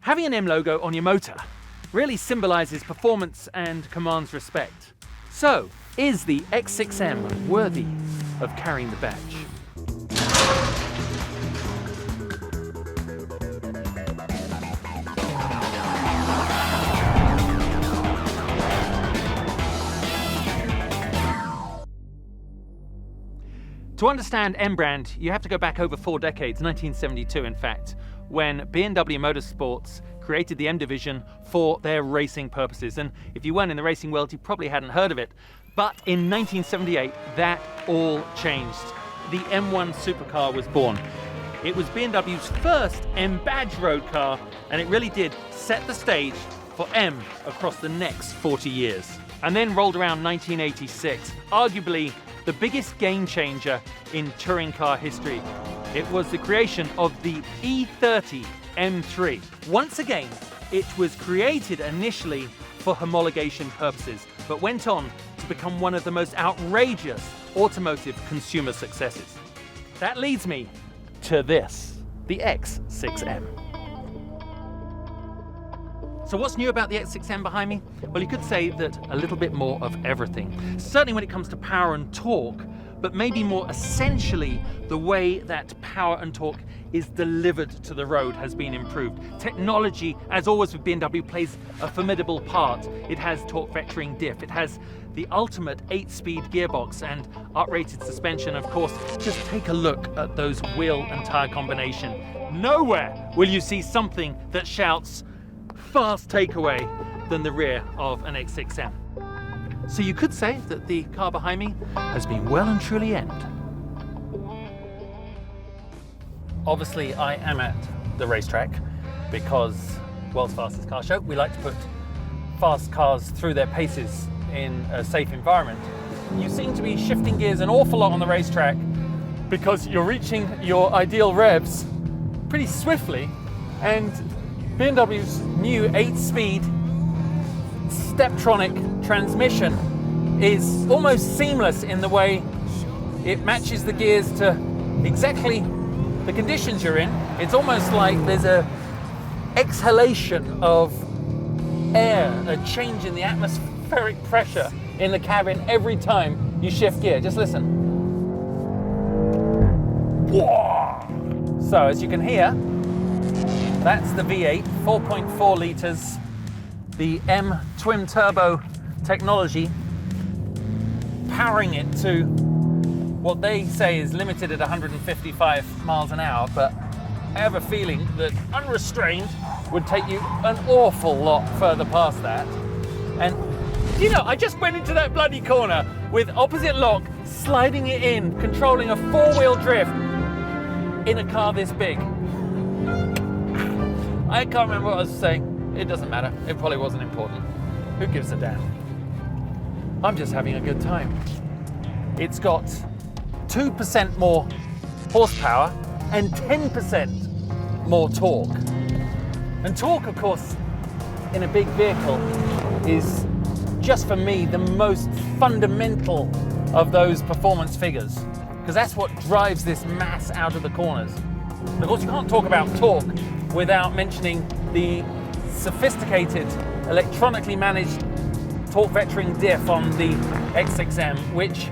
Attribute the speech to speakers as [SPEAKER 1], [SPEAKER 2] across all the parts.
[SPEAKER 1] Having an M logo on your motor really symbolizes performance and commands respect. So, is the X6M worthy of carrying the badge? To understand M brand, you have to go back over 4 decades, 1972 in fact, when BMW Motorsports created the M division for their racing purposes. And if you weren't in the racing world, you probably hadn't heard of it. But in 1978, that all changed. The M1 supercar was born. It was BMW's first M badge road car, and it really did set the stage for M across the next 40 years. And then rolled around 1986, arguably the biggest game changer in touring car history. It was the creation of the E30 M3. Once again, it was created initially for homologation purposes, but went on to become one of the most outrageous automotive consumer successes. That leads me to this, the X6M. So what's new about the X6M behind me? Well, you could say that a little bit more of everything. Certainly when it comes to power and torque, but maybe more essentially, the way that power and torque is delivered to the road has been improved. Technology, as always with BMW, plays a formidable part. It has torque vectoring diff, it has the ultimate 8-speed gearbox and uprated suspension. Of course, just take a look at those wheel and tire combination. Nowhere will you see something that shouts fast takeaway than the rear of an X6M. So you could say that the car behind me has been well and truly M'd. Obviously I am at the racetrack because world's fastest car show. We like to put fast cars through their paces in a safe environment. You seem to be shifting gears an awful lot on the racetrack because you're reaching your ideal revs pretty swiftly, and BMW's new 8-speed Steptronic transmission is almost seamless in the way it matches the gears to exactly the conditions you're in. It's almost like there's a exhalation of air, a change in the atmospheric pressure in the cabin every time you shift gear. Just listen. So as you can hear, that's the V8, 4.4 litres, the M twin turbo technology, powering it to what they say is limited at 155 miles an hour, but I have a feeling that unrestrained would take you an awful lot further past that. And you know, I just went into that bloody corner with opposite lock, sliding it in, controlling a 4-wheel drift in a car this big. I can't remember what I was saying. It doesn't matter. It probably wasn't important. Who gives a damn? I'm just having a good time. It's got 2% more horsepower and 10% more torque. And torque, of course, in a big vehicle is, just for me, the most fundamental of those performance figures, because that's what drives this mass out of the corners. And of course, you can't talk about torque without mentioning the sophisticated, electronically managed torque vectoring diff on the X6M, which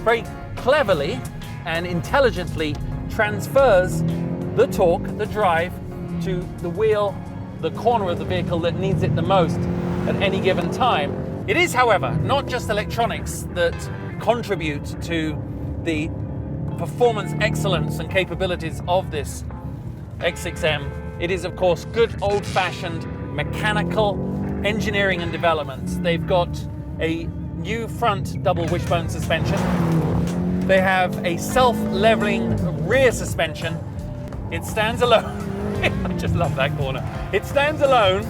[SPEAKER 1] very cleverly and intelligently transfers the torque, the drive, to the wheel, the corner of the vehicle that needs it the most at any given time. It is, however, not just electronics that contribute to the performance excellence and capabilities of this X6M. It is, of course, good old-fashioned mechanical engineering and development. They've got a new front double wishbone suspension. They have a self-leveling rear suspension. It stands alone. I just love that corner. It stands alone,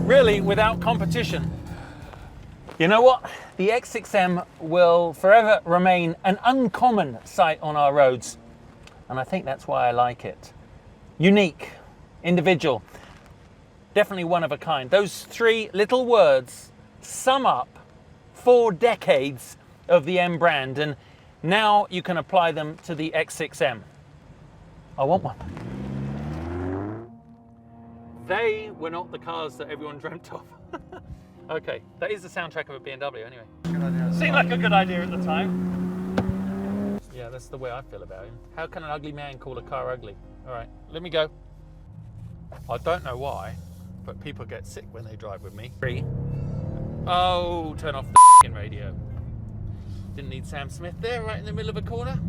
[SPEAKER 1] really without competition. You know what? The X6M will forever remain an uncommon sight on our roads, and I think that's why I like it. Unique, individual, definitely one of a kind. Those 3 little words sum up 4 decades of the M brand, and now you can apply them to the X6M. I want one. They were not the cars that everyone dreamt of. Okay, that is the soundtrack of a BMW anyway.
[SPEAKER 2] Good idea.
[SPEAKER 3] Seemed like a good idea at the time.
[SPEAKER 1] Yeah, that's the way I feel about him. How can an ugly man call a car ugly? All right, let me go. I don't know why, but people get sick when they drive with me. Oh, turn off the radio. Didn't need Sam Smith there right in the middle of a corner.